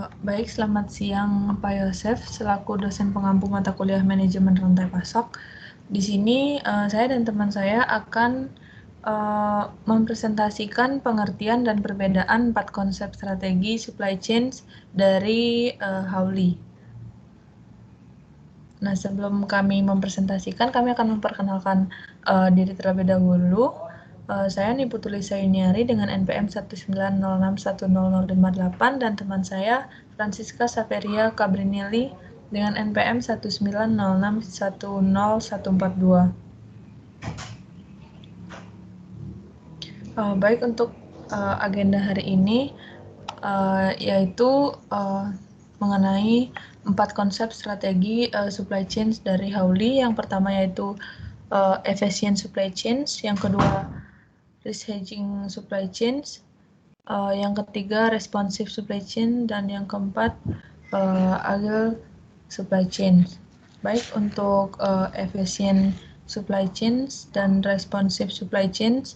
Baik, selamat siang Pak Yosef, selaku dosen pengampu mata kuliah manajemen rantai pasok. Di sini saya dan teman saya akan mempresentasikan pengertian dan perbedaan 4 konsep strategi supply chain dari Howley. Nah, sebelum kami mempresentasikan, kami akan memperkenalkan diri terlebih dahulu. Saya Niputulisa Yuniari dengan NPM 190610058 dan teman saya Francisca Saveria Cabrinelli dengan NPM 190610142. Baik, untuk agenda hari ini yaitu mengenai 4 konsep strategi supply chain dari Howley. Yang pertama yaitu efficient supply chain, yang kedua risk hedging supply chain, yang ketiga responsive supply chain, dan yang keempat agile supply chain. Baik, untuk efficient supply chain dan responsive supply chain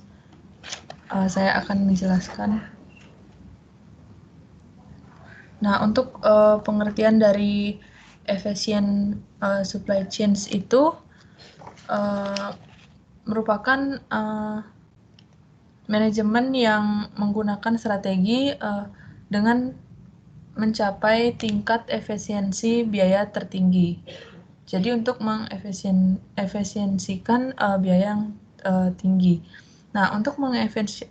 saya akan menjelaskan. Nah, untuk pengertian dari efficient supply chain itu merupakan manajemen yang menggunakan strategi dengan mencapai tingkat efisiensi biaya tertinggi. Jadi untuk mengefisiensikan biaya yang tinggi. Nah, untuk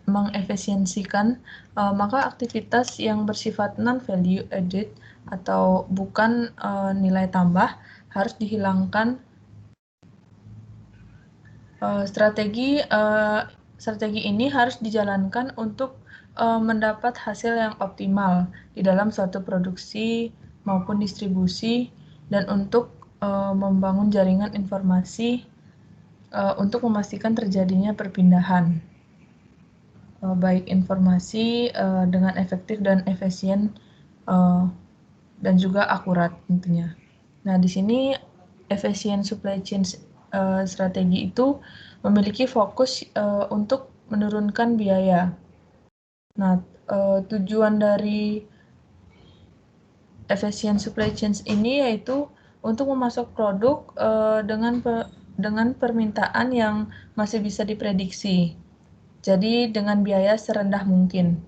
mengefisiensikan maka aktivitas yang bersifat non-value added atau bukan nilai tambah harus dihilangkan. Strategi ini harus dijalankan untuk mendapat hasil yang optimal di dalam suatu produksi maupun distribusi dan untuk membangun jaringan informasi untuk memastikan terjadinya perpindahan baik informasi dengan efektif dan efisien dan juga akurat tentunya. Nah, di sini efficient supply chain strategi itu memiliki fokus untuk menurunkan biaya. Nah, tujuan dari efficient supply chain ini yaitu untuk memasok produk dengan permintaan yang masih bisa diprediksi. Jadi dengan biaya serendah mungkin.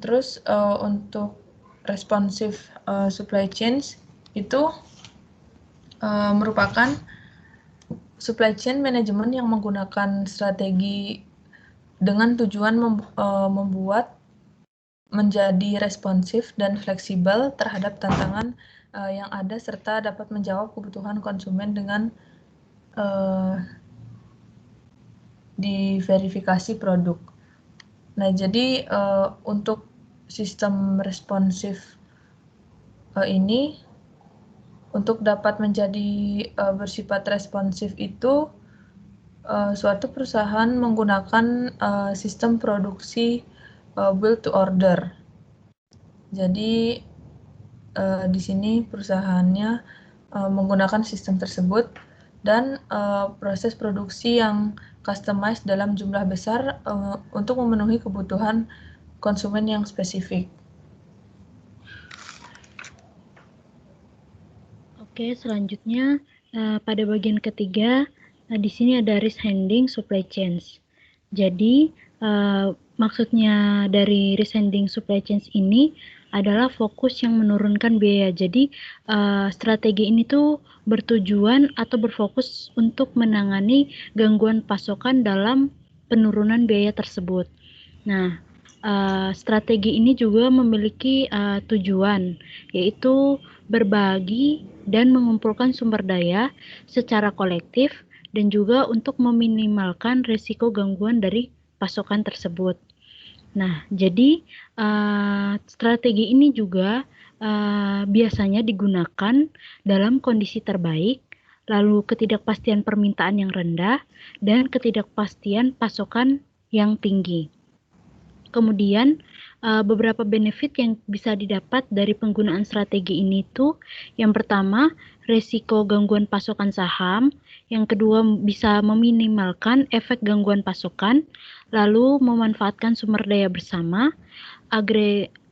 Terus untuk responsive supply chain itu merupakan supply chain manajemen yang menggunakan strategi dengan tujuan membuat menjadi responsif dan fleksibel terhadap tantangan yang ada serta dapat menjawab kebutuhan konsumen dengan diverifikasi produk. Nah, jadi untuk sistem responsif ini untuk dapat menjadi bersifat responsif itu suatu perusahaan menggunakan sistem produksi build to order. Jadi di sini perusahaannya menggunakan sistem tersebut dan proses produksi yang customized dalam jumlah besar untuk memenuhi kebutuhan konsumen yang spesifik. Oke, selanjutnya pada bagian ketiga di sini ada risk handling supply chains. Jadi maksudnya dari risk handling supply chains ini adalah fokus yang menurunkan biaya. Jadi strategi ini tuh bertujuan atau berfokus untuk menangani gangguan pasokan dalam penurunan biaya tersebut. Nah, strategi ini juga memiliki tujuan, yaitu berbagi dan mengumpulkan sumber daya secara kolektif dan juga untuk meminimalkan risiko gangguan dari pasokan tersebut. Nah, jadi strategi ini juga biasanya digunakan dalam kondisi terbaik, lalu ketidakpastian permintaan yang rendah, dan ketidakpastian pasokan yang tinggi. Kemudian beberapa benefit yang bisa didapat dari penggunaan strategi ini tuh, yang pertama, resiko gangguan pasokan saham, yang kedua bisa meminimalkan efek gangguan pasokan, lalu memanfaatkan sumber daya bersama,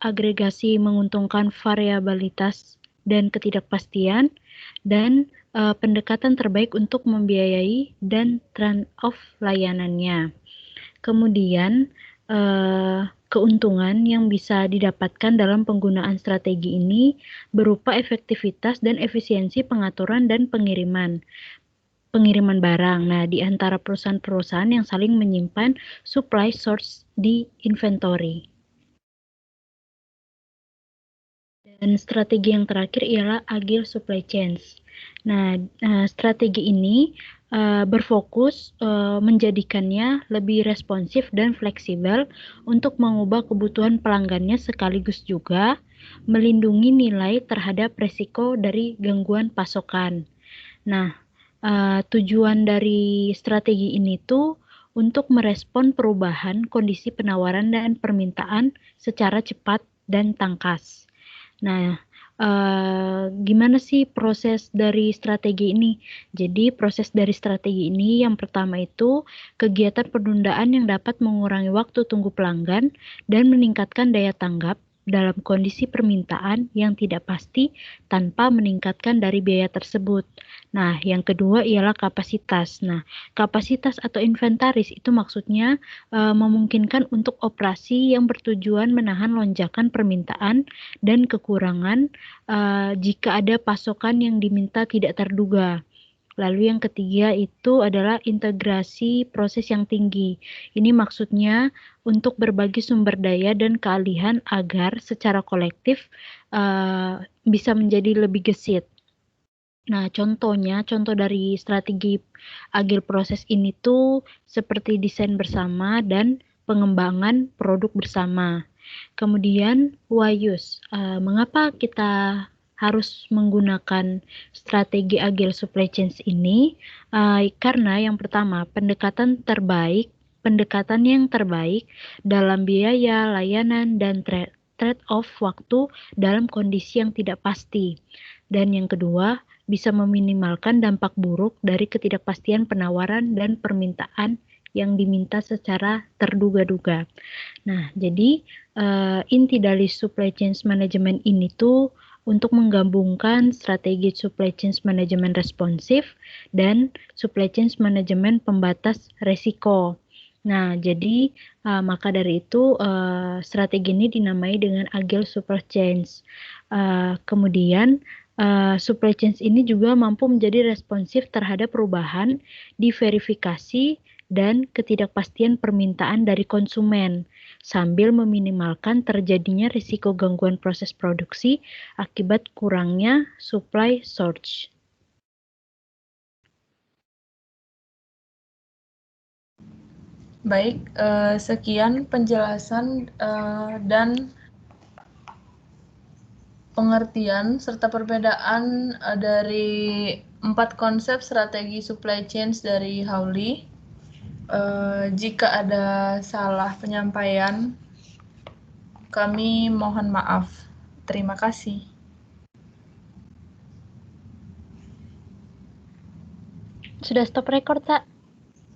agregasi menguntungkan variabilitas dan ketidakpastian, dan pendekatan terbaik untuk membiayai dan trade-off layanannya. Kemudian, keuntungan yang bisa didapatkan dalam penggunaan strategi ini berupa efektivitas dan efisiensi pengaturan dan pengiriman barang. Nah, di antara perusahaan-perusahaan yang saling menyimpan supply source di inventory. Dan strategi yang terakhir ialah agile supply chains. Nah, strategi ini berfokus menjadikannya lebih responsif dan fleksibel untuk mengubah kebutuhan pelanggannya sekaligus juga melindungi nilai terhadap resiko dari gangguan pasokan. Nah, tujuan dari strategi ini tuh untuk merespon perubahan kondisi penawaran dan permintaan secara cepat dan tangkas. Nah, gimana sih proses dari strategi ini? Jadi, proses dari strategi ini yang pertama itu kegiatan penundaan yang dapat mengurangi waktu tunggu pelanggan dan meningkatkan daya tanggap dalam kondisi permintaan yang tidak pasti tanpa meningkatkan dari biaya tersebut. Nah, yang kedua ialah kapasitas. Nah, kapasitas atau inventaris itu maksudnya memungkinkan untuk operasi yang bertujuan menahan lonjakan permintaan dan kekurangan jika ada pasokan yang diminta tidak terduga. Lalu yang ketiga itu adalah integrasi proses yang tinggi. Ini maksudnya untuk berbagi sumber daya dan keahlian agar secara kolektif bisa menjadi lebih gesit. Nah, contoh dari strategi agile proses ini tuh seperti desain bersama dan pengembangan produk bersama. Kemudian, why use? Mengapa kita harus menggunakan strategi agile supply chains ini? Karena yang pertama, pendekatan yang terbaik dalam biaya, layanan, dan trade-off waktu dalam kondisi yang tidak pasti. Dan yang kedua, bisa meminimalkan dampak buruk dari ketidakpastian penawaran dan permintaan yang diminta secara terduga-duga. Nah, jadi inti dari supply chain management ini tuh untuk menggabungkan strategi supply chain management responsif dan supply chain management pembatas resiko. Nah, jadi maka dari itu strategi ini dinamai dengan agile supply chains. Kemudian supply chains ini juga mampu menjadi responsif terhadap perubahan, diverifikasi, dan ketidakpastian permintaan dari konsumen, sambil meminimalkan terjadinya risiko gangguan proses produksi akibat kurangnya supply surge. Baik, sekian penjelasan dan pengertian serta perbedaan dari 4 konsep strategi supply chains dari Howley. Jika ada salah penyampaian, kami mohon maaf. Terima kasih. Sudah stop record, Kak?